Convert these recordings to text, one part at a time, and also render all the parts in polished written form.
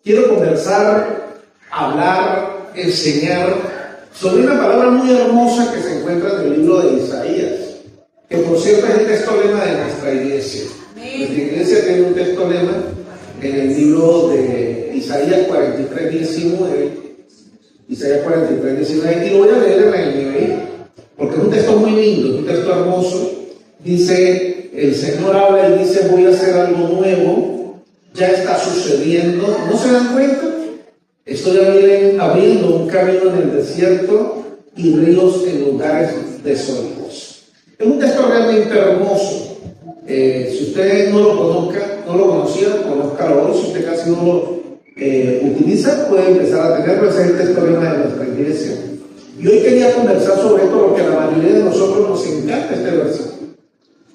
quiero conversar, hablar, enseñar sobre una palabra muy hermosa que se encuentra en el libro de Isaías, que por cierto es el texto lema de nuestra iglesia. Nuestra iglesia tiene un texto lema en el libro de Isaías 43, 19. Isaías 43, 19, y lo voy a leer en la NBI, porque es un texto muy lindo, es un texto hermoso. Dice, el Señor habla y dice, voy a hacer algo nuevo, ya está sucediendo. ¿No se dan cuenta? Estoy abriendo un camino en el desierto y ríos en lugares desolados. Es un texto realmente hermoso. Si usted no lo conocía, conózcalo hoy. Si usted casi no lo utiliza, puede empezar a tenerlo. Ese es el texto lema de nuestra iglesia. Y hoy quería conversar sobre esto porque a la mayoría de nosotros nos encanta este versículo.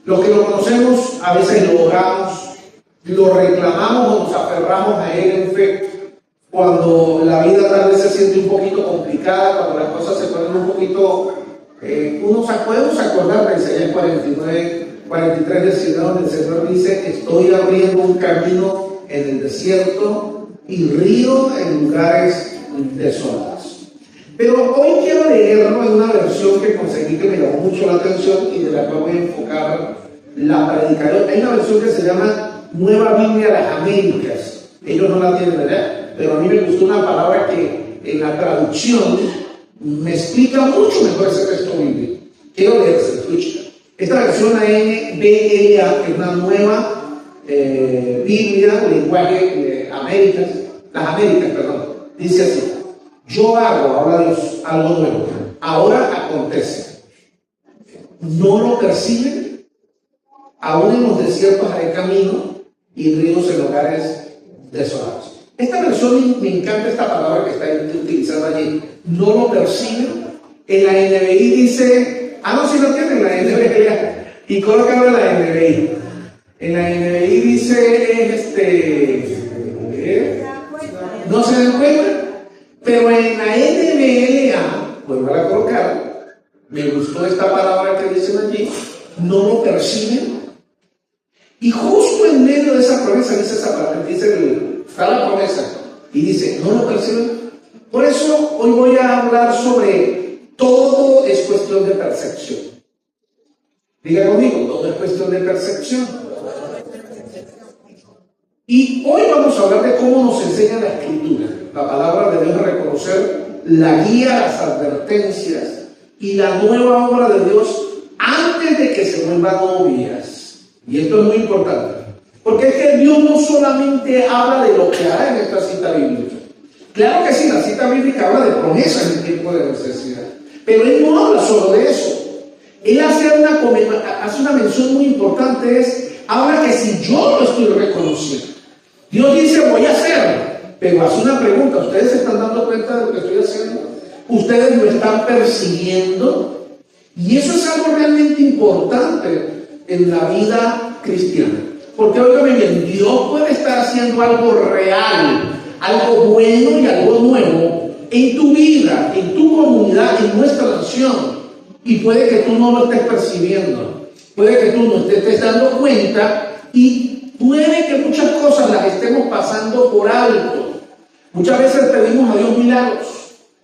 Los que lo conocemos a veces lo oramos, lo reclamamos o nos aferramos a él en fe. Cuando la vida tal vez se siente un poquito complicada, cuando las cosas se ponen un poquito... podemos acordar de Isaías 43, 19, donde el Señor dice, estoy abriendo un camino en el desierto y río en lugares desolados. Pero hoy quiero leerlo en una versión que conseguí que me llamó mucho la atención y de la cual voy a enfocar la predicación. Hay una versión que se llama Nueva Biblia de las Américas. Ellos no la tienen, ¿verdad? Pero a mí me gustó una palabra que en la traducción me explica mucho mejor ese texto bíblico. Quiero leerse, escucha. Esta versión ANBLA es una nueva Biblia, lenguaje Américas, las Américas, perdón. Dice así. Yo hago, habla Dios, algo nuevo. Ahora acontece. ¿No lo perciben? Aún en los desiertos hay camino y ríos en lugares desolados. Esta versión, me encanta esta palabra que está utilizando allí. ¿No lo perciben? En la NBI dice, no, si lo tienen, la NBI. Y colócalo en la NBI. En la NBI dice, no se dan cuenta. Pero en la NBLA, vuelvo a colocar, me gustó esta palabra que dicen allí, no lo perciben. Y justo en medio de esa promesa dice esa palabra, está la promesa, y dice, no lo perciben. Por eso hoy voy a hablar sobre todo es cuestión de percepción. Diga conmigo, todo es cuestión de percepción. Y hoy vamos a hablar de cómo nos enseña la Escritura. La palabra de Dios es reconocer la guía, las advertencias y la nueva obra de Dios antes de que se vuelvan obvias. Y esto es muy importante. Porque es que Dios no solamente habla de lo que hará en esta cita bíblica. Claro que sí, la cita bíblica habla de promesas en tiempo de necesidad. Pero Él no habla solo de eso. Él hace una mención muy importante, habla que si yo lo estoy reconociendo, Dios dice voy a hacerlo. Pero hace una pregunta, ¿ustedes se están dando cuenta de lo que estoy haciendo? ¿Ustedes lo están persiguiendo? Y eso es algo realmente importante en la vida cristiana. Porque, óigame bien, Dios puede estar haciendo algo real, algo bueno y algo nuevo en tu vida, en tu comunidad, en nuestra nación. Y puede que tú no lo estés percibiendo. Puede que tú no te estés dando cuenta y puede que muchas cosas las estemos pasando por alto. Muchas veces pedimos a Dios milagros.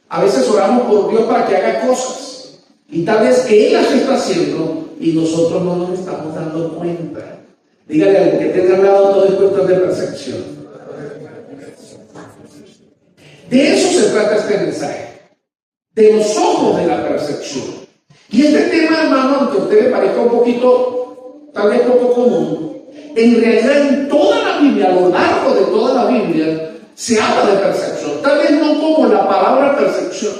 A veces oramos por Dios para que haga cosas. Y tal vez Él las está haciendo y nosotros no nos estamos dando cuenta. Dígale a alguien que tenga al lado, todo es cuestión de percepción. De eso se trata este mensaje. De los ojos de la percepción. Y este tema, hermano, aunque a usted le parezca un poquito, tal vez poco común, en realidad en toda la Biblia, a lo largo de toda la Biblia, se habla de percepción. Tal vez no como la palabra percepción,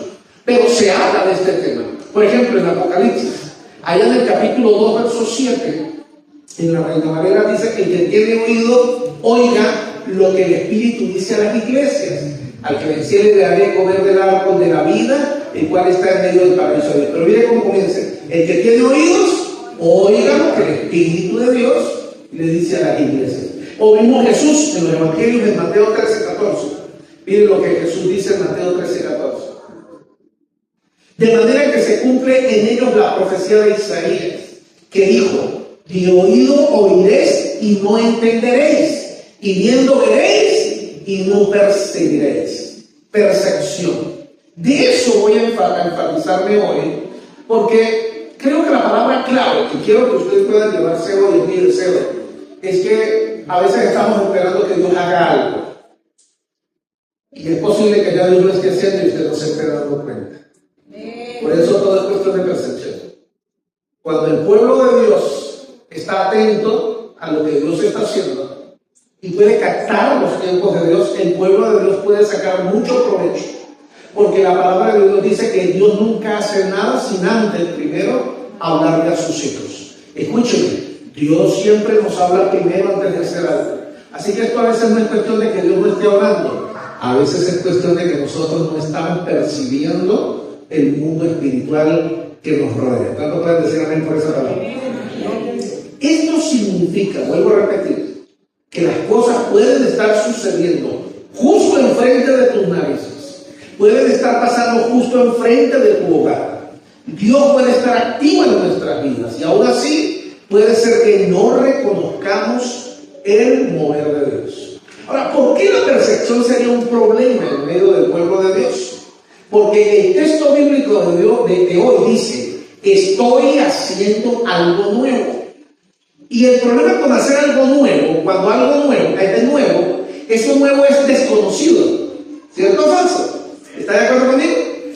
pero se habla de este tema. Por ejemplo, en Apocalipsis, allá en el capítulo 2, verso 7, en la Reina Valera dice que el que tiene oído, oiga lo que el Espíritu dice a las iglesias. Al que venciere le haré comer del árbol de la vida, el cual está en medio del paraíso de Dios. Pero mire cómo comienza. El que tiene oídos, oiga lo que el Espíritu de Dios le dice a las iglesias. O vimos Jesús en los evangelios de Mateo 13:14. Miren lo que Jesús dice en Mateo 13:14. De manera que se cumple en ellos la profecía de Isaías, que dijo: de oído oiréis y no entenderéis, y viendo veréis y no perseguiréis. Percepción. De eso voy a enfatizarme hoy, porque creo que la palabra clave que quiero que ustedes puedan llevarse hoy en mi deseo es que a veces estamos esperando que Dios haga algo. Y es posible que ya Dios lo esté haciendo y usted no se esté dando cuenta. Por eso todo es cuestión de percepción. Cuando el pueblo de Dios está atento a lo que Dios está haciendo y puede captar los tiempos de Dios, el pueblo de Dios puede sacar mucho provecho. Porque la palabra de Dios dice que Dios nunca hace nada sin antes primero hablarle a sus hijos. Escúchenme, Dios siempre nos habla primero antes de hacer algo. Así que esto a veces no es cuestión de que Dios no esté hablando. A veces es cuestión de que nosotros no estamos percibiendo el mundo espiritual que nos rodea. ¿Cuánto pueden decir amén por esa palabra? Esto significa, vuelvo a repetir, que las cosas pueden estar sucediendo justo enfrente de tus narices. Pueden estar pasando justo enfrente de tu hogar. Dios puede estar activo en nuestras vidas y aún así puede ser que no reconozcamos el mover de Dios. Ahora, ¿por qué la percepción sería un problema en medio del pueblo de Dios? Porque el texto bíblico de hoy dice, estoy haciendo algo nuevo. Y el problema con hacer algo nuevo, cuando algo nuevo es de nuevo, eso nuevo es desconocido. ¿Cierto o falso? ¿Está de acuerdo conmigo?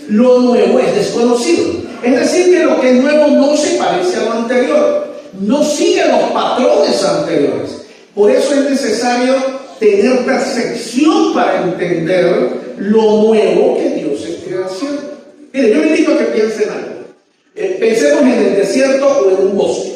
Lo nuevo es desconocido. Es decir, que lo que es nuevo no se parece a lo anterior, no sigue los patrones anteriores. Por eso es necesario tener percepción para entender lo nuevo que Dios esté haciendo. Mire, yo le invito a que piensen algo. Pensemos en el desierto o en un bosque.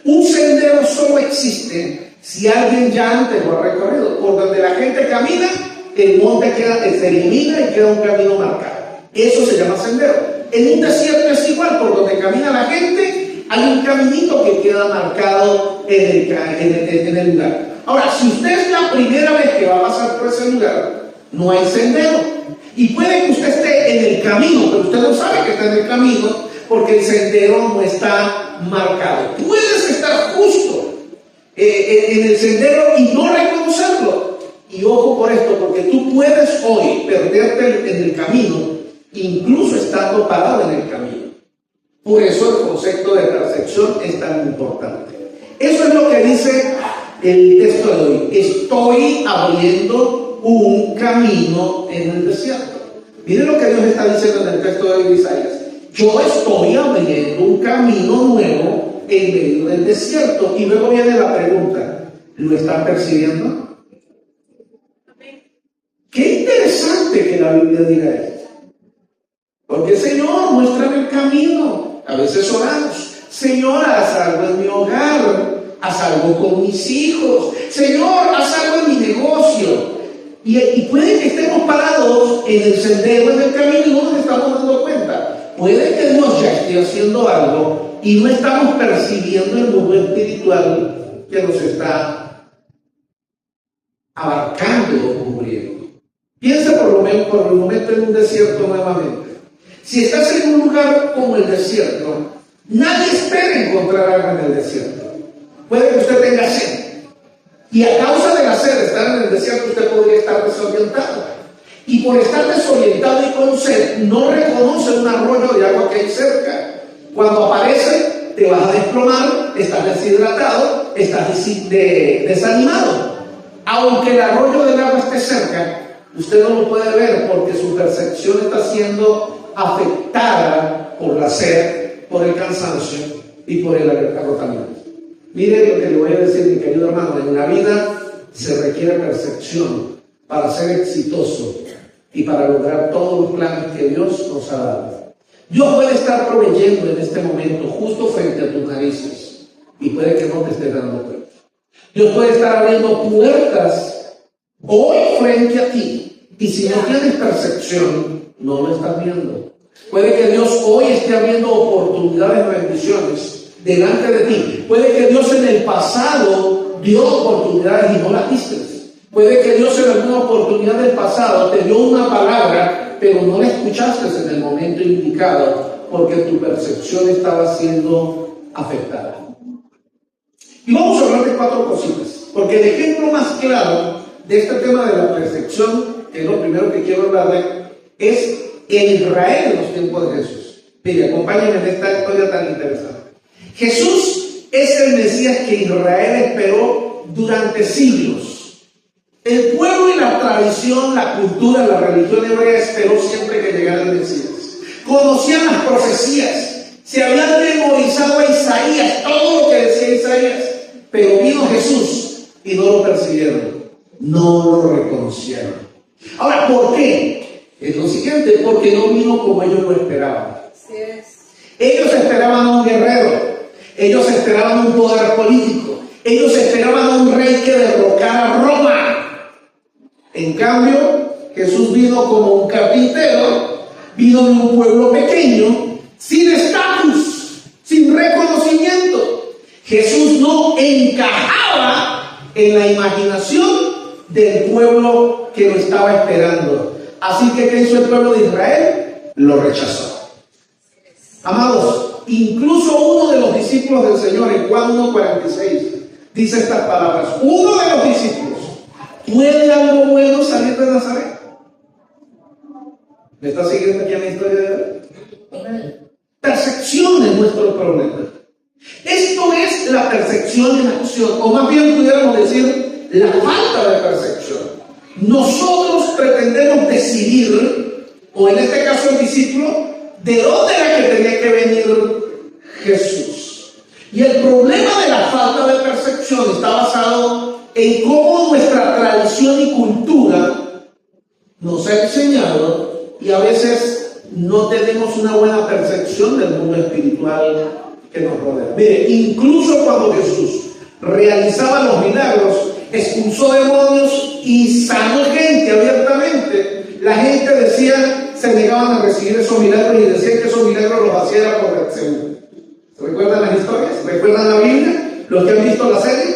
Un sendero solo existe si alguien ya antes lo ha recorrido. Por donde la gente camina, el monte se elimina y queda un camino marcado. Eso se llama sendero. En un desierto es igual, por donde camina la gente, hay un caminito que queda marcado en el lugar. Ahora, si usted es la primera vez que va a pasar por ese lugar, no hay sendero. Y puede que usted esté en el camino, pero usted no sabe que está en el camino porque el sendero no está marcado. Puedes estar justo en el sendero y no reconocerlo. Y ojo por esto, porque tú puedes hoy perderte en el camino, incluso estando parado en el camino. Por eso el concepto de percepción es tan importante. Eso es lo que dice el texto de hoy. Estoy abriendo un camino en el desierto. Miren lo que Dios está diciendo en el texto de Isaías. Yo estoy abriendo un camino nuevo en medio del desierto. Y luego viene la pregunta, ¿lo están percibiendo? Qué interesante que la Biblia diga esto. Porque Señor, muéstrame el camino. A veces oramos, Señor, haz algo en mi hogar, haz algo con mis hijos, Señor, haz algo en mi negocio. Y puede que estemos parados en el sendero, en el camino, y no nos estamos dando cuenta. Puede que Dios ya esté haciendo algo y no estamos percibiendo el mundo espiritual que nos está abarcando o cubriendo. Piensa por el momento en un desierto nuevamente. Si estás en un lugar como el desierto, nadie espera encontrar algo en el desierto. Puede que usted tenga sed. Y a causa de la sed de estar en el desierto, usted podría estar desorientado. Y por estar desorientado y con sed, no reconoce un arroyo de agua que hay cerca. Cuando aparece, te vas a desplomar, estás deshidratado, estás desanimado. Aunque el arroyo del agua esté cerca, usted no lo puede ver porque su percepción está siendo afectada por la sed, por el cansancio y por el agotamiento. Mire lo que le voy a decir, mi querido hermano, en la vida se requiere percepción para ser exitoso y para lograr todos los planes que Dios nos ha dado. Dios puede estar proveyendo en este momento justo frente a tus narices y puede que no te estés dando cuenta. Dios puede estar abriendo puertas hoy frente a ti y si no tienes percepción, no lo estás viendo. Puede que Dios hoy esté abriendo oportunidades de bendiciones delante de ti. Puede que Dios en el pasado dio oportunidades y no las diste. Puede que Dios en alguna oportunidad del pasado te dio una palabra, pero no la escuchaste en el momento indicado porque tu percepción estaba siendo afectada. Y vamos a hablar de 4 cositas, porque el ejemplo más claro de este tema de la percepción, que es lo primero que quiero hablarle, es el Israel en los tiempos de Jesús. Mire, acompáñenme en esta historia tan interesante. Jesús es el Mesías que Israel esperó durante siglos. El pueblo y la tradición, la cultura, la religión hebrea esperó siempre que llegara el Mesías. Conocían las profecías, se habían memorizado a Isaías, todo lo que decía Isaías, pero vino Jesús y no lo percibieron, no lo reconocieron. Ahora, ¿por qué? Es lo siguiente, porque no vino como ellos lo esperaban. Ellos esperaban a un guerrero, ellos esperaban un poder político, ellos esperaban a un rey que derrocara a Roma. En cambio, Jesús vino como un carpintero, vino de un pueblo pequeño, sin estatus, sin reconocimiento. Jesús no encajaba en la imaginación del pueblo que lo estaba esperando. Así que, ¿qué hizo el pueblo de Israel? Lo rechazó. Amados, incluso uno de los discípulos del Señor, en Juan 1:46, dice estas palabras. Uno de los discípulos, ¿puede algo bueno salir de Nazaret? ¿Me está siguiendo aquí en la historia de hoy? Percepción es nuestro problema. Esto es la percepción en acción, o más bien pudiéramos decir, la falta de percepción. Nosotros pretendemos decidir, o en este caso el discípulo, de dónde era que tenía que venir Jesús. Y el problema de la falta de percepción está basado en cómo nuestra tradición y cultura nos ha enseñado, y a veces no tenemos una buena percepción del mundo espiritual que nos rodea. Mire, incluso cuando Jesús realizaba los milagros, expulsó demonios y sanó gente abiertamente, la gente decía, se negaban a recibir esos milagros y decían que esos milagros los hacía por Beelzebú. ¿Recuerdan las historias? ¿Recuerdan la Biblia? ¿Los que han visto la serie?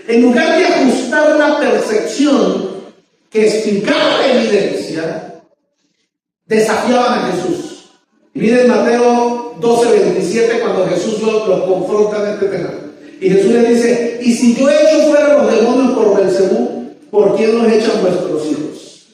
En lugar de ajustar una percepción que explicara la evidencia, desafiaban a Jesús. Y miren Mateo 12:27, cuando Jesús los confronta en este tema. Y Jesús les dice, y si yo echo fuera los demonios por Beelzebú, ¿por quién los echan vuestros hijos?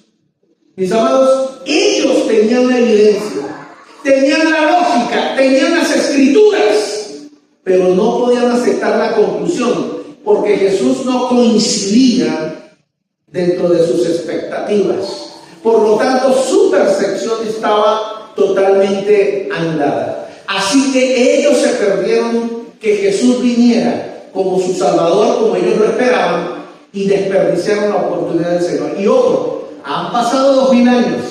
Mis amados, ellos tenían la evidencia, tenían la lógica, tenían las escrituras, pero no podían aceptar la conclusión, porque Jesús no coincidía dentro de sus expectativas. Por lo tanto, su percepción estaba totalmente anulada. Así que ellos se perdieron que Jesús viniera como su Salvador, como ellos lo esperaban, y desperdiciaron la oportunidad del Señor. Y ojo, han pasado 2000 años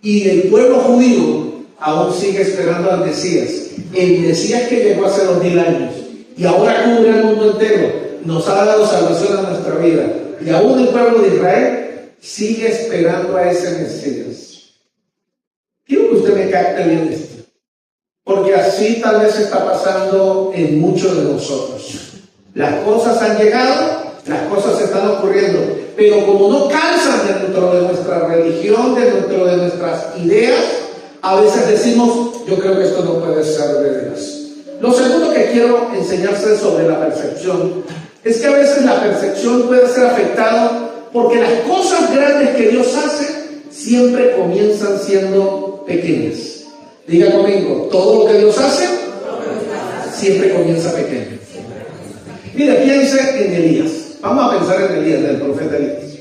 y el pueblo judío aún sigue esperando al Mesías. El Mesías que llegó hace 2000 años y ahora cubre el mundo entero, nos ha dado salvación a nuestra vida. Y aún el pueblo de Israel sigue esperando a ese Mesías. Quiero que usted me capte bien esto, porque así tal vez está pasando en muchos de nosotros. Las cosas han llegado, las cosas están ocurriendo, pero como no calzan dentro de nuestra religión, dentro de nuestras ideas, a veces decimos, yo creo que esto no puede ser de Dios. Lo segundo que quiero enseñarse sobre la percepción es que a veces la percepción puede ser afectada porque las cosas grandes que Dios hace siempre comienzan siendo pequeñas. Diga conmigo, todo lo que Dios hace siempre comienza pequeño. Mire, piense en Elías. Vamos a pensar en Elías, del profeta Elías.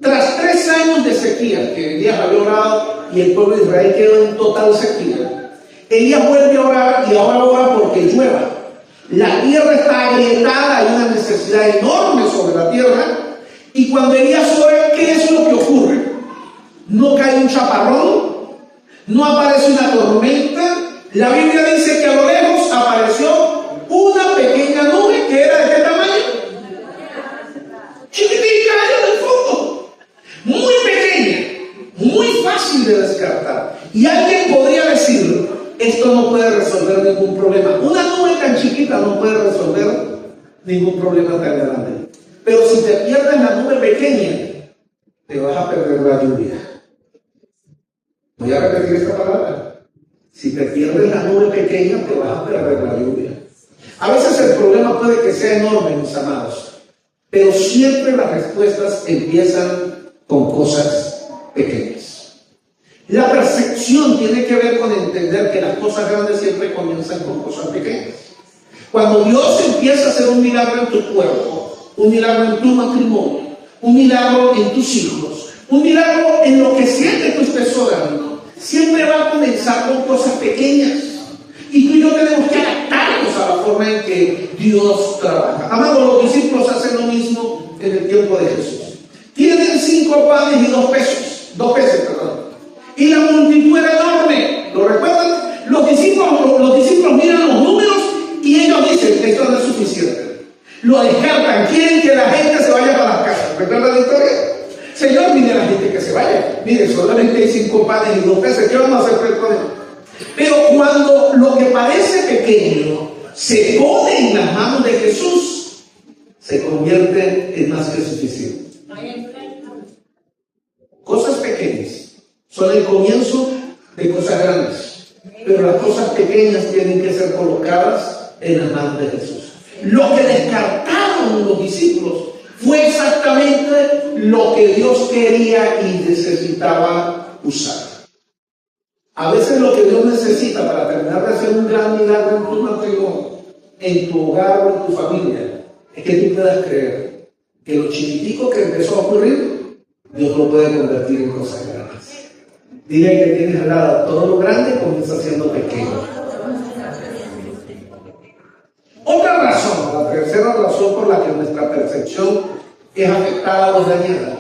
Tras 3 años de sequía, que Elías había orado y el pueblo de Israel quedó en total sequía, Elías vuelve a orar y ahora ora porque llueva. La tierra está agrietada, hay una necesidad enorme sobre la tierra. Y cuando Elías ora, ¿qué es lo que ocurre? No cae un chaparrón, no aparece una tormenta. La Biblia dice que a lo lejos apareció una pequeña nube que era de qué tamaño? Chiquitica allá del fondo, muy pequeña, muy fácil de descartar. Y alguien podría decir, esto no puede resolver ningún problema. Una nube tan chiquita no puede resolver ningún problema tan grande. Pero si te pierdes la nube pequeña, te vas a perder la lluvia. Voy a repetir esta palabra. Si te pierdes la nube pequeña, te vas a perder la lluvia. A veces el problema puede que sea enorme, mis amados, pero siempre las respuestas empiezan con cosas pequeñas. La percepción tiene que ver con entender que las cosas grandes siempre comienzan con cosas pequeñas. Cuando Dios empieza a hacer un milagro en tu cuerpo, un milagro en tu matrimonio, un milagro en tus hijos, un milagro en lo que sea que tú estés orando, siempre va a comenzar con cosas pequeñas. Y tú y yo tenemos que adaptarnos a la forma en que Dios trabaja. Amados, los discípulos hacen lo mismo en el tiempo de Jesús. Tienen 5 panes y 2 peces. Y la multitud era enorme. ¿Lo recuerdan? Los discípulos miran los números y ellos dicen que esto no es suficiente. Lo descartan. Quieren que la gente se vaya para las casas. ¿Recuerdan la historia? Señor, mire a la gente que se vaya. Mire, solamente hay 5 panes y 2 peces. ¿Qué vamos a hacer con ellos? Pero cuando lo que parece pequeño se pone en las manos de Jesús, se convierte en más que suficiente. Cosas pequeñas son el comienzo de cosas grandes, pero las cosas pequeñas tienen que ser colocadas en las manos de Jesús. Lo que descartaron los discípulos fue exactamente lo que Dios quería y necesitaba usar. A veces lo que Dios necesita para terminar de hacer un gran milagro en tu matrimonio, en tu hogar o en tu familia, es que tú puedas creer que lo chiquitico que empezó a ocurrir, Dios lo puede convertir en cosas grandes. Dile que tienes al lado, todo lo grande comienza siendo pequeño. Otra razón, la tercera razón por la que nuestra percepción es afectada o dañada,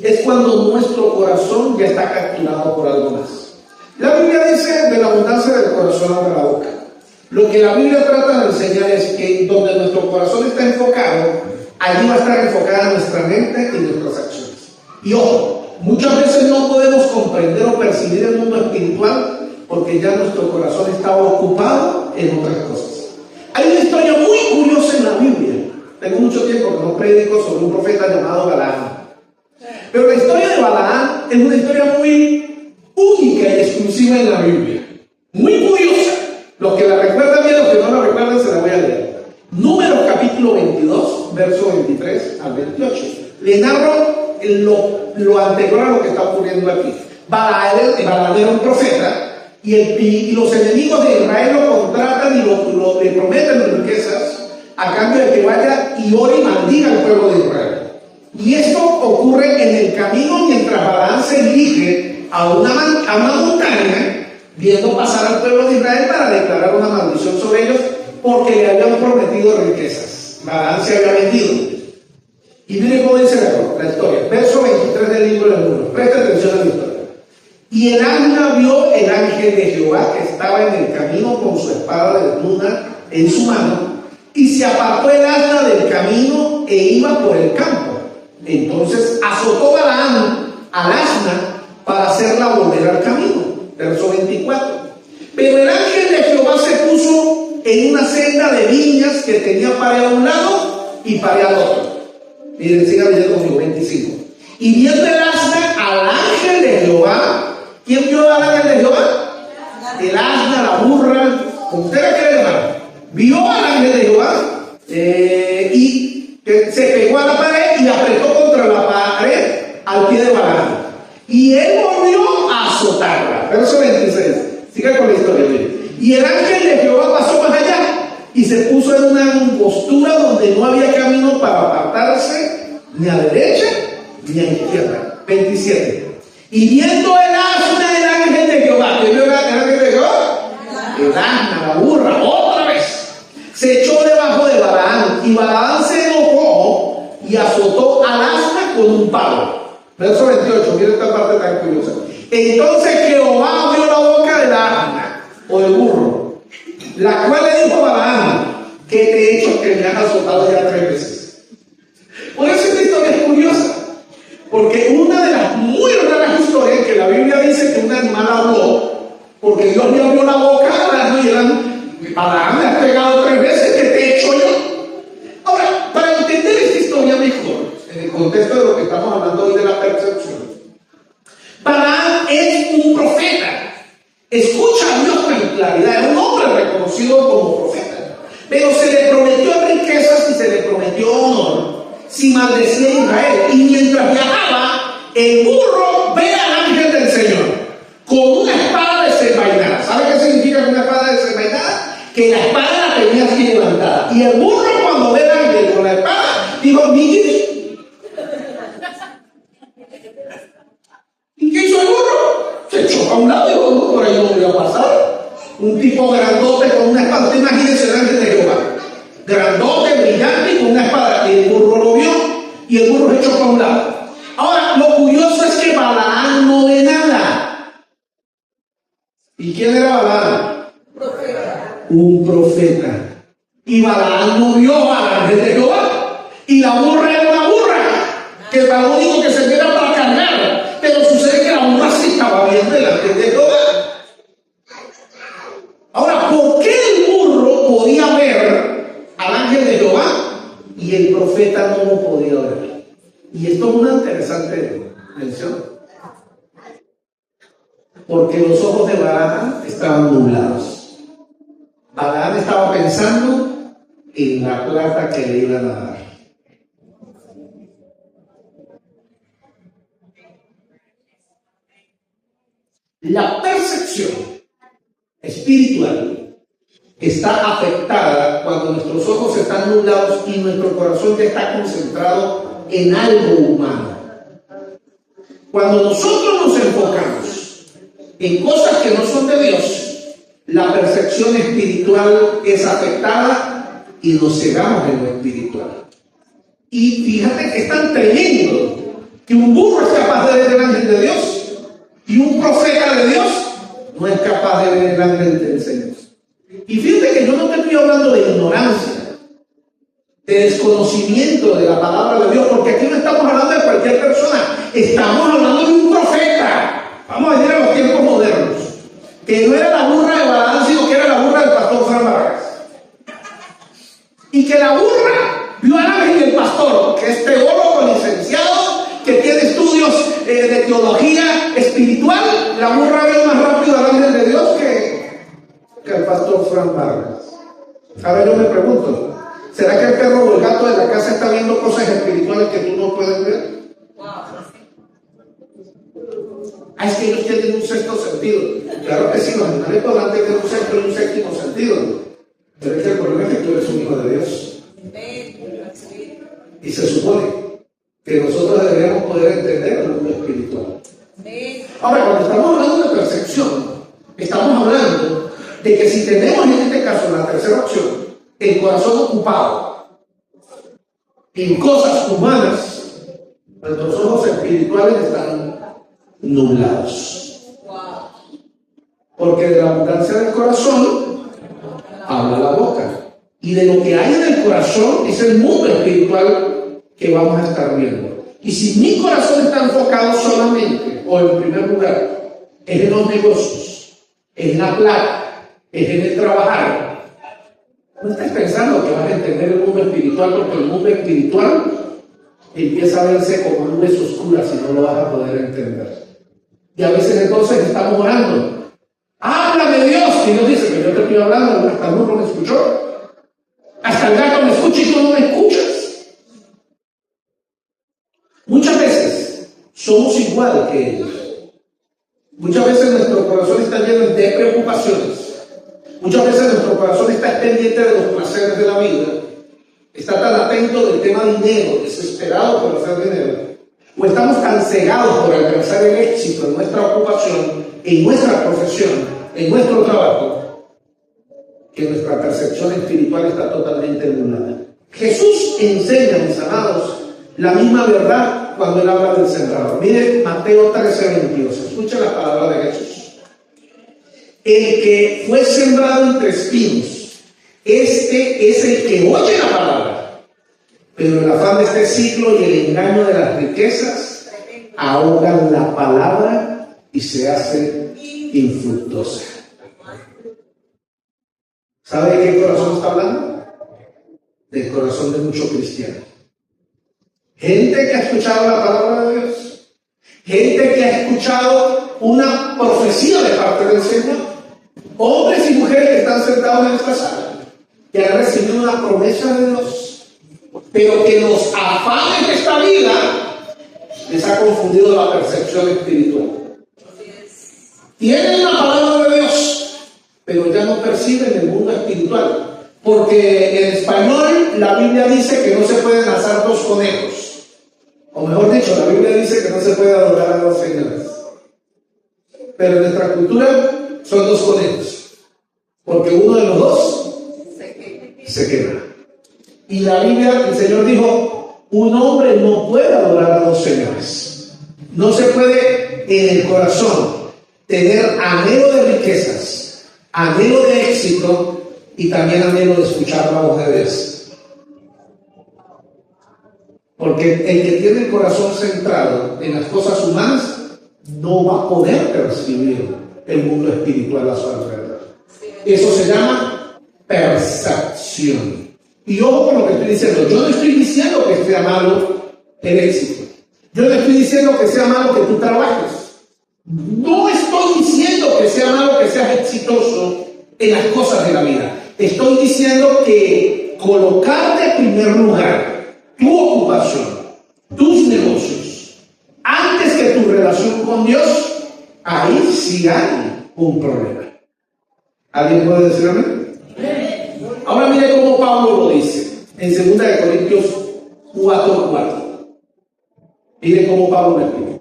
es cuando nuestro corazón ya está capturado por algo más. La Biblia dice, de la abundancia del corazón habla la boca. Lo que la Biblia trata de enseñar es que donde nuestro corazón está enfocado, allí va a estar enfocada nuestra mente y nuestras acciones. Y ojo, muchas veces no podemos comprender o percibir el mundo espiritual porque ya nuestro corazón estaba ocupado en otras cosas. Hay una historia muy curiosa en la Biblia. Tengo mucho tiempo que no predico sobre un profeta llamado Balaam. Pero la historia de Balaam es una historia muy única y exclusiva en la Biblia. Muy curiosa. Los que la recuerdan bien, los que no la recuerdan, se la voy a leer. Números capítulo 22, verso 23 al 28. Le narro lo anterior a lo que está ocurriendo aquí. Balaam era un profeta y los enemigos de Israel lo contratan y le prometen riquezas a cambio de que vaya y ore y maldiga al pueblo de Israel. Y esto ocurre en el camino mientras Balaam se dirige a una montaña, viendo pasar al pueblo de Israel para declarar una maldición sobre ellos porque le habían prometido riquezas. Balaam se había vendido. Y miren cómo dice la historia, verso 23 del libro de Números. Presta atención a la historia. Y el asna vio el ángel de Jehová que estaba en el camino con su espada desnuda en su mano, y se apartó el asna del camino e iba por el campo. Entonces azotó Balaam al asna para hacerla volver al camino. Verso 24. Pero el ángel de Jehová se puso en una senda de viñas que tenía pared a un lado y pared al otro. Miren, sigan leyendo conmigo, 25. Y viendo el asna al ángel de Jehová, ¿quién vio al ángel de Jehová? El asna, la burra, como usted la quiere llamar. Vio al ángel de Jehová y se pegó a la pared y apretó contra la pared al pie de Balaam. Y él volvió a azotarla. Verso 26. Siga con la historia. Y el ángel de Jehová pasó más allá y se puso en una postura donde no había camino para apartarse ni a derecha ni a izquierda. 27. Y viendo el asna del ángel de Jehová, ¿qué vio el ángel de Jehová? El asna, la burra, otra vez. Se echó debajo de Balaam y Balaam se enojó y azotó al asna con un palo. Verso 28, mira esta parte tan curiosa. Entonces Jehová abrió la boca del asna o del burro, la cual le dijo a Balaam: ¿qué te he hecho que me has azotado ya 3 veces? Por eso esta historia es curiosa, porque una de las muy raras historias que la Biblia dice que un animal habló, porque Dios le abrió la boca al asno y Balaam me has pegado 3 veces, ¿qué te he hecho yo? Ahora, para entender esta historia mejor, en el contexto de lo que estamos hablando hoy de la percepción, Balaam es un profeta. Escucha a Dios con claridad. Es un hombre reconocido como profeta. Pero se le prometió riquezas y se le prometió honor. El burro ve al ángel del Señor con una espada desenvainada. ¿Sabe qué significa una espada desenvainada? Que la espada la tenía así levantada. Y el burro, cuando ve al ángel con la espada, dijo, Miki. ¿Y qué hizo el burro? Se echó a un lado y dijo, por ahí no voy a pasar. Un tipo grandote con una espada. Usted imagínese el ángel de Jehová. Grandote, brillante y con una espada. Y el burro lo vio y el burro se echó a un lado. Ahora, lo curioso es que Balaam no ve nada. ¿Y quién era Balaam? Profeta. Un profeta. Y Balaam no vio al ángel de Jehová. Y la burra era una burra, que para lo único que servía era para cargar. Pero sucede que la burra sí estaba viendo el ángel de Jehová. Ahora, ¿por qué el burro podía ver al ángel de Jehová y el profeta no lo podía ver? Y esto es una interesante mención. Porque los ojos de Balaam estaban nublados. Balaam estaba pensando en la plata que le iban a dar. La percepción espiritual está afectada cuando nuestros ojos están nublados y nuestro corazón ya está concentrado en algo humano. Cuando nosotros nos enfocamos en cosas que no son de Dios, la percepción espiritual es afectada y nos cegamos en lo espiritual. Y fíjate que es tan tremendo que un burro es capaz de ver el ángel de Dios y un profeta de Dios no es capaz de ver el ángel del Señor. Y fíjate que yo no te estoy hablando de ignorancia, de desconocimiento de la palabra de Dios, porque aquí no estamos hablando de cualquier persona, estamos hablando de un profeta. Vamos a ir a los tiempos modernos, que no era la burra de Balaam, sino que era la burra del pastor Fran Vargas. Y que la burra vio al ángel del pastor, que es teólogo, licenciado, que tiene estudios de teología espiritual. La burra vio más rápido al ángel de Dios que el pastor Fran Vargas. Ahora yo me pregunto, ¿será que el perro o el gato de la casa está viendo cosas espirituales que tú no puedes ver? Es que ellos tienen un sexto sentido. Claro que sí, los animales podrán tener un sexto y un séptimo sentido. Pero es que el problema es que tú eres un hijo de Dios. Y se supone que nosotros deberíamos poder entender el mundo espiritual. Ahora, cuando estamos hablando de percepción, estamos hablando de que si tenemos en este caso la tercera opción, el corazón ocupado en cosas humanas, nuestros ojos espirituales están nublados. Porque de la abundancia del corazón habla la boca. Y de lo que hay en el corazón es el mundo espiritual que vamos a estar viendo. Y si mi corazón está enfocado solamente, o en primer lugar, es en los negocios, es en la plata, es en el trabajar, no estés pensando que vas a entender el mundo espiritual, porque el mundo espiritual empieza a verse como nubes oscuras y no lo vas a poder entender. Y a veces entonces estamos orando, háblame Dios, y Dios dice que yo te estoy hablando, hasta el burro me escuchó, hasta el gato me escucha y tú no me escuchas. Muchas veces somos igual que ellos. Muchas veces nuestro corazón está lleno de preocupaciones. Muchas veces nuestro corazón está pendiente de los placeres de la vida. Está tan atento del tema dinero, desesperado por hacer dinero. O estamos tan cegados por alcanzar el éxito en nuestra ocupación, en nuestra profesión, en nuestro trabajo, que nuestra percepción espiritual está totalmente nublada. Jesús enseña, mis amados, la misma verdad cuando él habla del sembrador. Mire Mateo 13:22. Escucha la palabra de Jesús. El que fue sembrado entre espinos, este es el que oye la palabra, pero el afán de este siglo y el engaño de las riquezas ahogan la palabra y se hace infructuosa. ¿Sabe de qué corazón está hablando? Del corazón de muchos cristianos. Gente que ha escuchado la palabra de Dios, gente que ha escuchado una profecía de parte del Señor, hombres y mujeres que están sentados en esta sala, que han recibido una promesa de Dios, pero que los afanes de esta vida les ha confundido la percepción espiritual. Tienen la palabra de Dios, pero ya no perciben el mundo espiritual. Porque en español la Biblia dice que no se pueden asar dos conejos. O mejor dicho, la Biblia dice que no se puede adorar a dos señores. Pero en nuestra cultura son dos conejos. Porque uno de los dos se quema. Y la Biblia, el Señor dijo, un hombre no puede adorar a dos señores. No se puede en el corazón tener anhelo de riquezas, anhelo de éxito y también anhelo de escuchar la voz de Dios. Porque el que tiene el corazón centrado en las cosas humanas no va a poder percibir el mundo espiritual a su alrededor. Eso se llama percepción. Y ojo con lo que estoy diciendo. Yo no estoy diciendo que sea malo el éxito. Yo no estoy diciendo que sea malo que tú trabajes. No estoy diciendo que sea malo que seas exitoso en las cosas de la vida. Estoy diciendo que colocarte en primer lugar tu ocupación, tus negocios, antes que tu relación con Dios, ahí sí hay un problema. ¿Alguien puede decir amén? Ahora mire cómo Pablo lo dice en 2 Corintios 4:4. Mire cómo Pablo lo explica.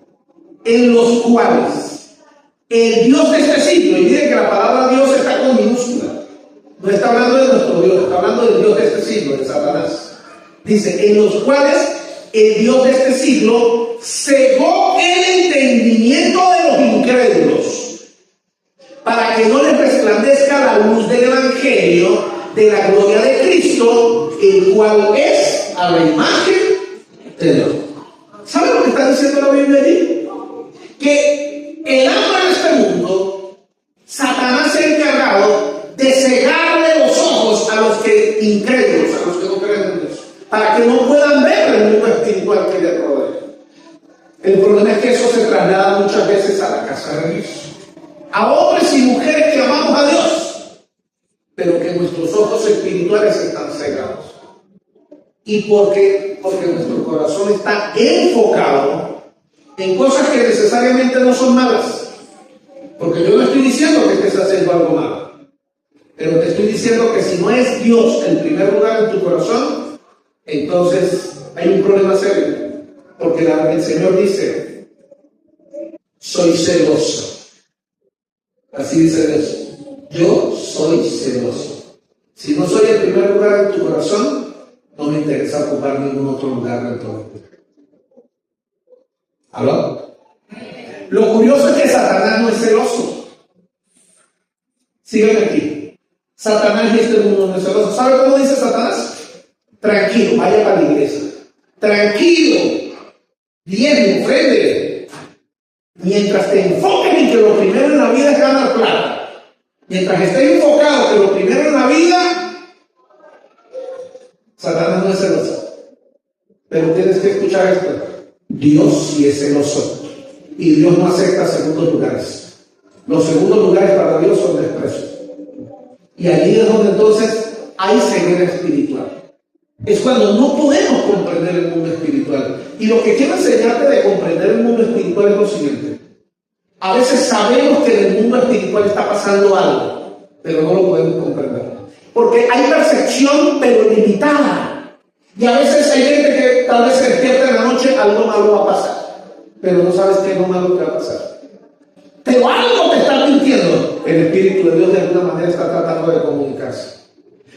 En los cuales el Dios de este siglo, y mire que la palabra Dios está con minúscula, no está hablando de nuestro Dios, está hablando del Dios de este siglo, de Satanás. Dice, en los cuales el Dios de este siglo cegó el entendimiento de los incrédulos, para que no les resplandezca la luz del Evangelio de la gloria de Cristo, el cual es a la imagen de Dios. ¿Sabe lo que está diciendo la Biblia allí? Que el hambre de este mundo, Satanás se ha encargado de cegarle los ojos a los que incrédulos, a los que no creen en Dios, para que no puedan ver el mundo espiritual que les rodea. El problema es que eso se traslada muchas veces a la casa de Dios, a hombres y mujeres que amamos a Dios, pero que nuestros ojos espirituales están cegados. Y porque nuestro corazón está enfocado en cosas que necesariamente no son malas. Porque yo no estoy diciendo que estés haciendo algo malo, pero te estoy diciendo que si no es Dios el primer lugar en tu corazón, entonces hay un problema serio. Porque el Señor dice, soy celoso. Así dice Dios. Yo soy celoso. Si no soy el primer lugar en tu corazón, no me interesa ocupar ningún otro lugar dentro de ti. ¿Aló? Lo curioso es que Satanás no es celoso. Sígueme aquí. Satanás y este mundo no es celoso. ¿Sabe cómo dice Satanás? Tranquilo, vaya para la iglesia. Tranquilo. Bien, ofrende. Mientras te enfoques en que lo primero en la vida es ganar plata. Mientras estés enfocado que lo primero en la vida, Satanás no es celoso. Pero tienes que escuchar esto. Dios sí es celoso. Y Dios no acepta segundos lugares. Los segundos lugares para Dios son desprecio. Y allí es donde entonces hay ceguera espiritual. Es cuando no podemos comprender el mundo espiritual. Y lo que quiero enseñarte de comprender el mundo espiritual es lo siguiente. A veces sabemos que en el mundo espiritual está pasando algo, pero no lo podemos comprender. Porque hay percepción, pero limitada. Y a veces hay gente que tal vez se despierta en la noche, algo malo va a pasar. Pero no sabes qué es lo malo que va a pasar. Pero algo te está mintiendo. El Espíritu de Dios de alguna manera está tratando de comunicarse.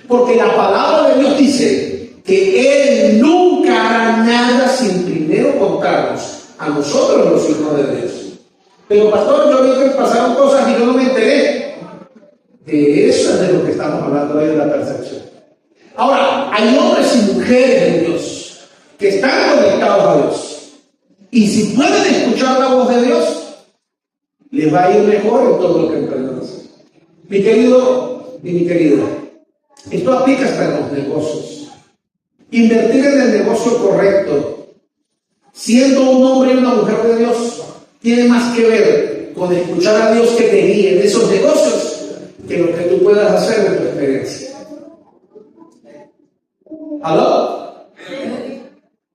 Porque la palabra de Dios dice que Él nunca hará nada sin primero contarnos a nosotros los hijos de Dios. Pero pastor, yo vi que pasaron cosas y yo no me enteré. De eso es de lo que estamos hablando hoy, de la percepción. Ahora, hay hombres y mujeres de Dios que están conectados a Dios. Y si pueden escuchar la voz de Dios, les va a ir mejor en todo lo que emprendan. Mi querido y mi querida, esto aplica hasta en los negocios. Invertir en el negocio correcto, siendo un hombre y una mujer de Dios, tiene más que ver con escuchar a Dios que te guíe en esos negocios que lo que tú puedas hacer en tu experiencia. ¿Aló?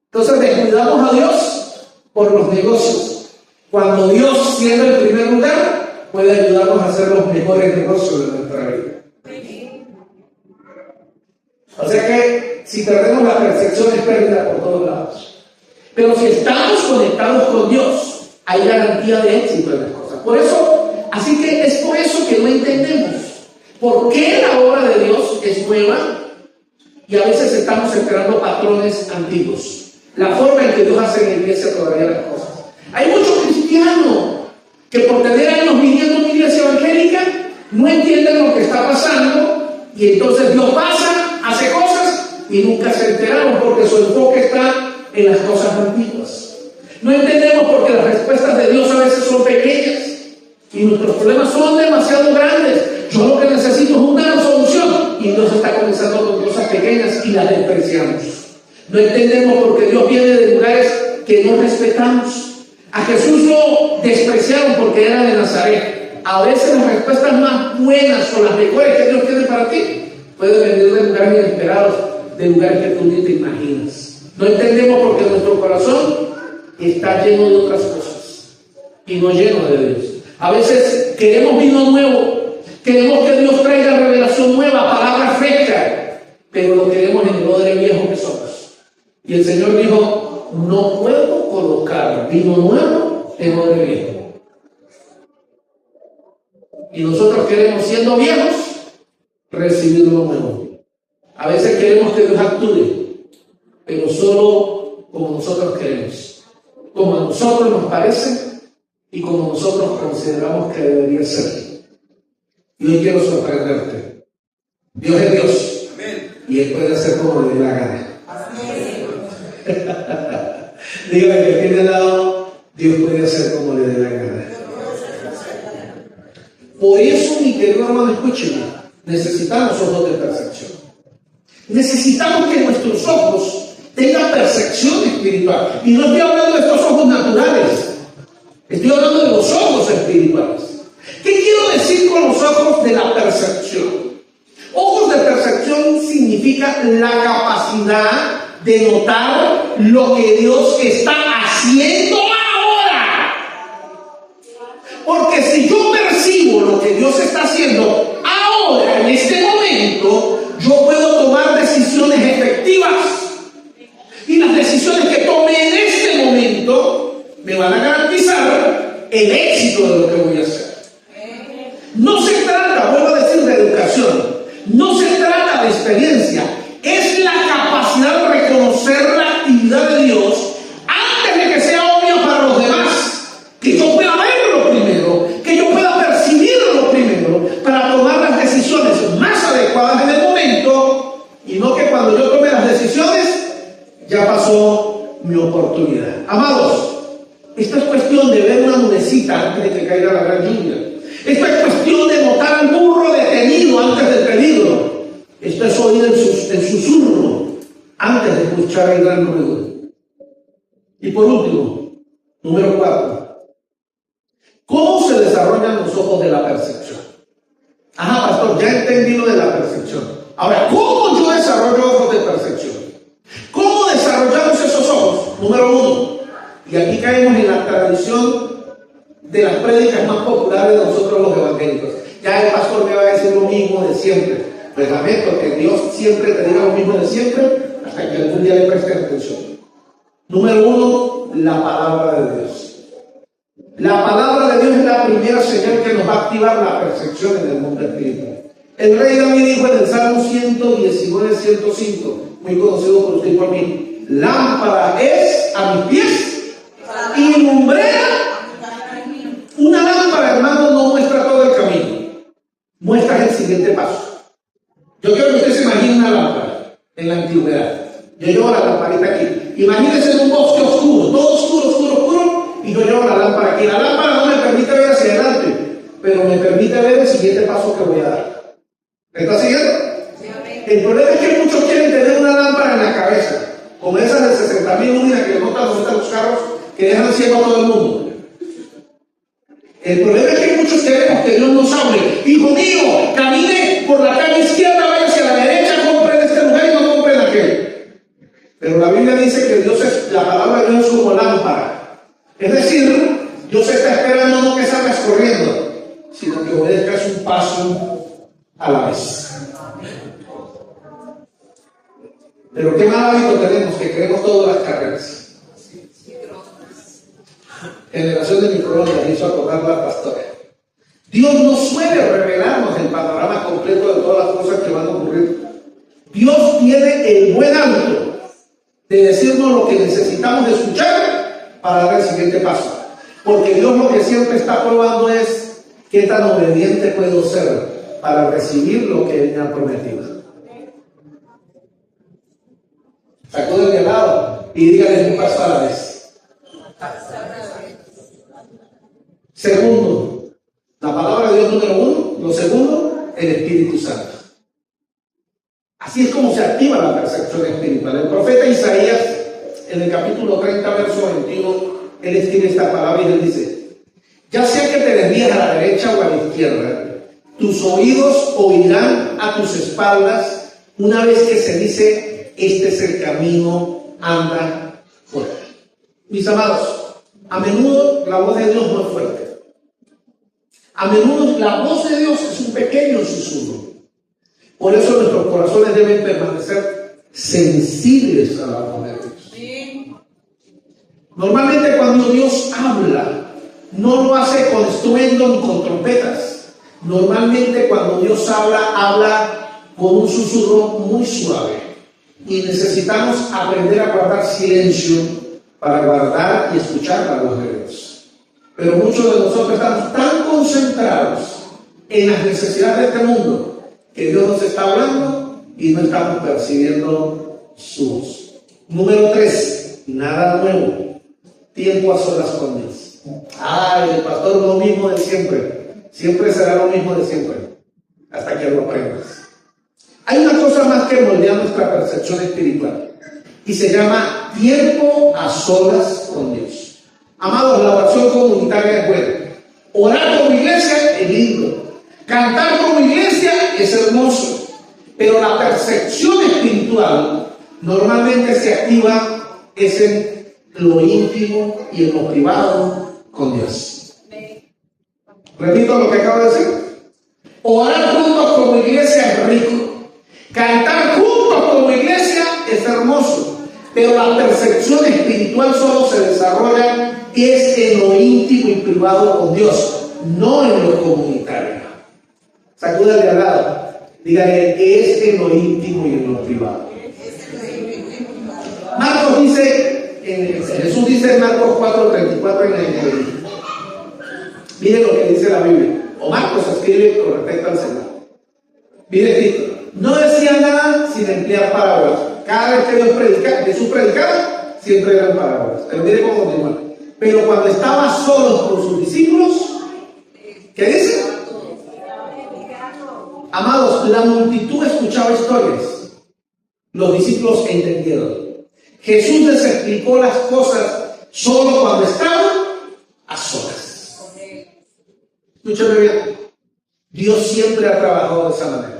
Entonces descuidamos a Dios por los negocios, cuando Dios, siendo el primer lugar, puede ayudarnos a hacer los mejores negocios de nuestra vida. O sea que si perdemos la percepción es pérdida por todos lados. Pero si estamos conectados con Dios, hay garantía de éxito en las cosas. Por eso, así que es por eso que no entendemos por qué la obra de Dios es nueva y a veces estamos esperando patrones antiguos. La forma en que Dios hace en la iglesia todavía las cosas. Hay muchos cristianos que por tener años viviendo en una iglesia evangélica no entienden lo que está pasando y entonces Dios pasa, hace cosas y nunca se enteraron porque su enfoque está en las cosas antiguas. No entendemos porque las respuestas de Dios a veces son pequeñas y nuestros problemas son demasiado grandes. Yo lo que necesito es una solución y Dios está comenzando con cosas pequeñas y las despreciamos. No entendemos porque Dios viene de lugares que no respetamos. A Jesús lo despreciaron porque era de Nazaret. A veces las respuestas más buenas o las mejores que Dios tiene para ti pueden venir de lugares inesperados, de lugares que tú ni te imaginas. No entendemos porque nuestro corazón está lleno de otras cosas y no lleno de Dios. A veces queremos vino nuevo, queremos que Dios traiga revelación nueva, palabra fresca, pero lo queremos en el odre viejo que somos. Y el Señor dijo, no puedo colocar vino nuevo en odre viejo. Y nosotros queremos, siendo viejos, recibir lo nuevo. A veces queremos que Dios actúe, pero solo como nosotros queremos, como a nosotros nos parece y como nosotros consideramos que debería ser. Y hoy quiero sorprenderte. Dios es Dios. Amén. Y Él puede hacer como le dé la gana. Dígame que aquí de lado, Dios puede hacer como le dé la gana. Por eso, mi querido hermano, escúcheme, necesitamos ojos de percepción. Necesitamos que nuestros ojos tengan percepción espiritual. Y no estoy hablando de estos ojos naturales, estoy hablando de los ojos espirituales. ¿Qué quiero decir con los ojos de la percepción? Ojos de percepción significa la capacidad de notar lo que Dios está haciendo ahora. Porque si yo percibo lo que Dios está haciendo ahora, en este momento, yo puedo tomar decisiones efectivas. Y las decisiones que tome en este momento me van a garantizar el éxito de lo que voy a hacer. No se trata, vuelvo a decir, de educación. No se trata de experiencia. Es la capacidad de reconocer la actividad de Dios antes de que sea obvio para los demás. Que yo pueda verlo primero, que yo pueda percibirlo primero, para tomar las decisiones más adecuadas en el momento, y no que cuando yo tome las decisiones ya pasó mi oportunidad. Amados, esta es cuestión de ver una nubecita antes de que caiga la gran lluvia. Esta es cuestión de notar al burro detenido antes del peligro. Esto es oír el susurro antes de escuchar el gran ruido. Y por último, número 4. ¿Cómo se desarrollan los ojos de la percepción? Ajá, pastor, ya entendí lo de la percepción. Ahora, ¿cómo yo desarrollo ojos de percepción? ¿Cómo desarrollamos esos ojos? Número 1. Y aquí caemos en la tradición de las prédicas más populares de nosotros los evangélicos. Ya el pastor me va a decir lo mismo de siempre. Pues lamento que Dios siempre te diga lo mismo de siempre hasta que algún día le presten atención. Número 1, la palabra de Dios. La palabra de Dios es la primera señal que nos va a activar la percepción en el mundo espiritual. El rey David dijo en el Salmo 119, 105, muy conocido por usted y por mí: lámpara es a mis pies y lumbrera. Una lámpara, hermano, no muestra todo el camino, muestra el siguiente paso. Yo quiero que usted se imagine una lámpara en la antigüedad. Yo llevo la lamparita aquí. Imagínense en un bosque oscuro, todo oscuro, oscuro, oscuro, y yo llevo la lámpara aquí. La lámpara no me permite ver hacia adelante, pero me permite ver el siguiente paso que voy a dar. ¿Me está siguiendo? El problema es que muchos quieren tener una lámpara en la cabeza, como esas de 60,000 unidades que montan los carros que dejan ciego a todo el mundo. El problema es que muchos queremos que Dios nos hable. Hijo mío, camine por la calle izquierda, vaya hacia la derecha, compre en este lugar y no compre en aquel. Pero la Biblia dice que Dios es, la palabra de Dios es como lámpara. Es decir, Dios está esperando no que salgas corriendo, sino que obedezcas un paso a la vez. Pero qué mal hábito tenemos, que queremos todas las carreras. Generación de microondas, me hizo acordar la pastora. Dios no suele revelarnos el panorama completo de todas las cosas que van a ocurrir. Dios tiene el buen hábito de decirnos lo que necesitamos de escuchar para dar el siguiente paso. Porque Dios lo que siempre está probando es qué tan obediente puedo ser para recibir lo que Él me ha prometido. Sacúdele de al lado y dígale un paso a la vez. Segundo, la palabra de Dios número 1. Lo segundo, el Espíritu Santo. Así es como se activa la percepción espiritual. El profeta Isaías, en el capítulo 30, verso 21, él escribe esta palabra y él dice: ya sea que te desvíes a la derecha o a la izquierda, tus oídos oirán a tus espaldas una vez que se dice: este es el camino, anda por él. Mis amados, a menudo la voz de Dios no es fuerte. A menudo la voz de Dios es un pequeño susurro. Por eso nuestros corazones deben permanecer sensibles a la voz de Dios. Normalmente cuando Dios habla, no lo hace con estruendo ni con trompetas. Normalmente cuando Dios habla con un susurro muy suave. Y necesitamos aprender a guardar silencio para guardar y escuchar la voz de Dios. Pero muchos de nosotros estamos tan concentrados en las necesidades de este mundo que Dios nos está hablando y no estamos percibiendo su voz. Número 3, nada nuevo. Tiempo a solas con Dios. Ay, el pastor, lo mismo de siempre. Siempre será lo mismo de siempre. Hasta que lo aprendas. Hay una cosa más que moldea nuestra percepción espiritual y se llama tiempo a solas con Dios. Amados, la oración comunitaria es buena. Orar como iglesia es lindo. Cantar como iglesia es hermoso. Pero la percepción espiritual normalmente se activa es en lo íntimo y en lo privado con Dios. Repito lo que acabo de decir. Orar juntos como iglesia es rico. Cantar juntos como iglesia es hermoso, pero la percepción espiritual solo se desarrolla en lo íntimo y privado con Dios, no en lo comunitario. Sacúdale al lado, dígale: es en lo íntimo y en lo privado. Marcos dice, Jesús dice en Marcos 4:34 en la NBI. Miren lo que dice la Biblia, o Marcos escribe con respecto al Señor. Mire Cristo. No decía nada sin emplear parábolas. Cada vez que Jesús predicaba, siempre eran parábolas. Pero mire cómo continúa. Pero cuando estaba solo con sus discípulos, ¿qué dice? Amados, la multitud escuchaba historias. Los discípulos entendieron. Jesús les explicó las cosas solo cuando estaban a solas. Escúchame bien. Dios siempre ha trabajado de esa manera.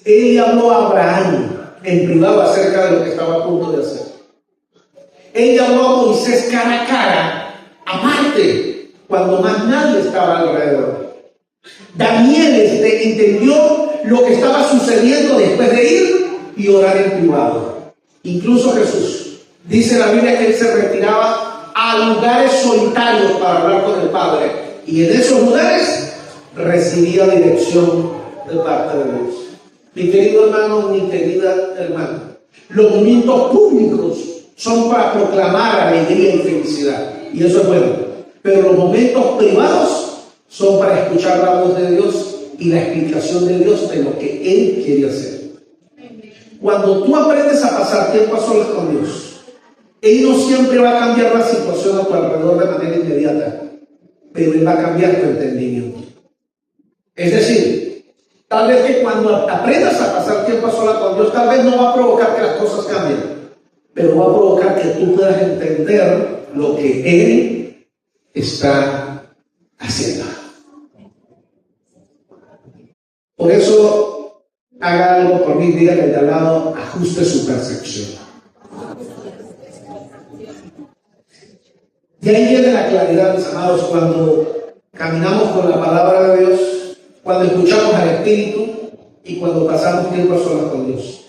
Él habló a Abraham en privado acerca de lo que estaba a punto de hacer. Él habló a Moisés cara a cara, aparte, cuando más nadie estaba alrededor. Daniel entendió lo que estaba sucediendo después de ir y orar en privado. Incluso Jesús, dice la Biblia que él se retiraba a lugares solitarios para hablar con el Padre. Y en esos lugares recibía dirección de parte de Dios. Mi querido hermano, mi querida hermana, los momentos públicos son para proclamar alegría y felicidad, y eso es bueno. Pero los momentos privados son para escuchar la voz de Dios y la explicación de Dios de lo que Él quiere hacer. Cuando tú aprendes a pasar tiempo a solas con Dios, Él no siempre va a cambiar la situación a tu alrededor de manera inmediata, pero Él va a cambiar tu entendimiento. Es decir, tal vez que cuando aprendas a pasar tiempo a solas con Dios, tal vez no va a provocar que las cosas cambien, pero va a provocar que tú puedas entender lo que Él está haciendo. Por eso, haga algo por mí, dígale de al lado, ajuste su percepción. Y ahí viene la claridad, mis amados, cuando caminamos con la palabra de Dios, cuando escuchamos al Espíritu y cuando pasamos tiempo a solas con Dios.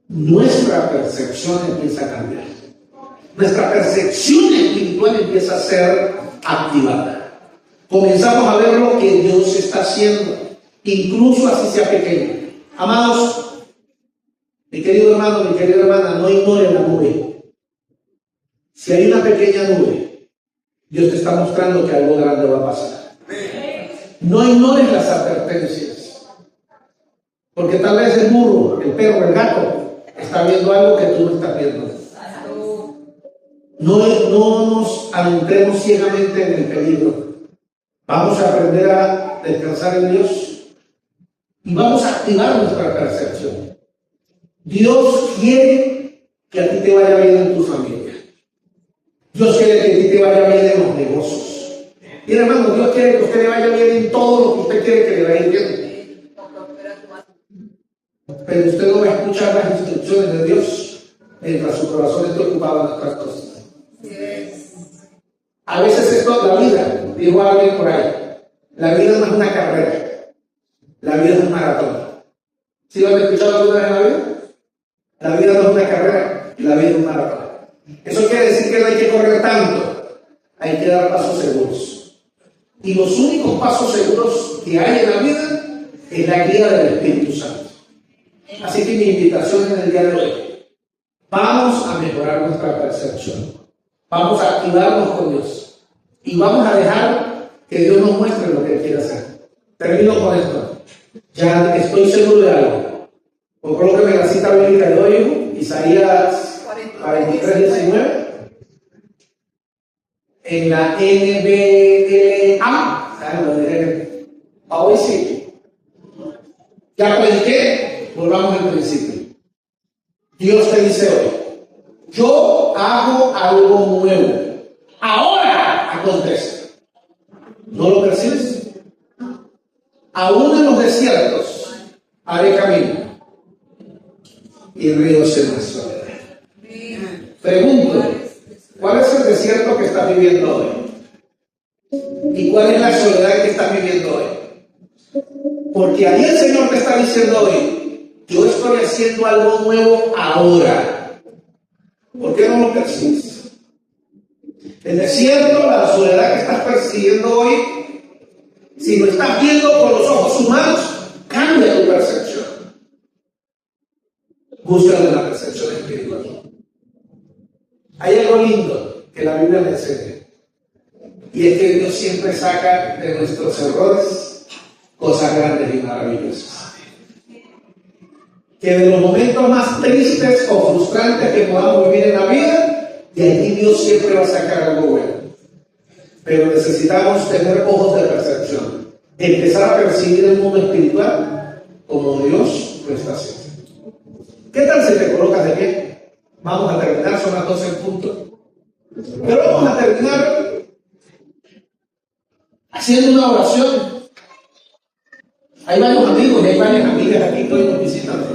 Nuestra percepción empieza a cambiar. Nuestra percepción espiritual empieza a ser activada. Comenzamos a ver lo que Dios está haciendo, incluso así sea pequeño. Amados, mi querido hermano, mi querida hermana, no ignore la nube. Si hay una pequeña nube, Dios te está mostrando que algo grande va a pasar. No ignores las advertencias, porque tal vez el burro, el perro, el gato está viendo algo que tú no estás viendo. No nos adentremos ciegamente en el peligro. Vamos a aprender a descansar en Dios y vamos a activar nuestra percepción. Dios quiere que a ti te vaya bien en tu familia. Dios quiere que a ti te vaya bien en los negocios. Y hermano, Dios quiere que a usted le vaya bien en todo lo que usted quiere que le vaya bien. Pero usted no va a escuchar las instrucciones de Dios mientras su corazón esté ocupado en otras cosas. A veces esto, la vida, dijo alguien por ahí, la vida no es una carrera, la vida es un maratón. ¿Sí lo han escuchado alguna vez en la vida? La vida no es una carrera, la vida es un maratón. Eso quiere decir que no hay que correr tanto, hay que dar pasos seguros. Y los únicos pasos seguros que hay en la vida es la guía del Espíritu Santo. Así que mi invitación en el día de hoy, vamos a mejorar nuestra percepción. Vamos a activarnos con Dios y vamos a dejar que Dios nos muestre lo que Él quiere hacer. Termino con esto. Ya estoy seguro de algo. Colóqueme la cita bíblica de hoy, Isaías 43:19. En la NBLA. Hoy sí. Ya prediqué, volvamos al principio. Dios te dice hoy: yo hago algo nuevo. Ahora acontece. ¿No lo percibes? Aún en los desiertos haré camino y ríos en la soledad. Pregunto, ¿cuál es el desierto que estás viviendo hoy? ¿Y cuál es la soledad que estás viviendo hoy? Porque ahí el Señor te está diciendo hoy: yo estoy haciendo algo nuevo ahora. ¿Por qué no lo persigues? El desierto, la soledad que estás persiguiendo hoy, si lo estás viendo con los ojos humanos, cambia tu percepción. Búscale la percepción espiritual. Hay algo lindo que la Biblia me enseña, y es que Dios siempre saca de nuestros errores cosas grandes y maravillosas. Que de los momentos más tristes o frustrantes que podamos vivir en la vida, de allí Dios siempre va a sacar algo bueno. Pero necesitamos tener ojos de percepción, empezar a percibir el mundo espiritual como Dios lo está haciendo. ¿Qué tal si te colocas de pie? Vamos a terminar, son las 12 en punto. Pero vamos a terminar haciendo una oración. Hay varios amigos y hay varias amigas aquí que hoy nos visitan.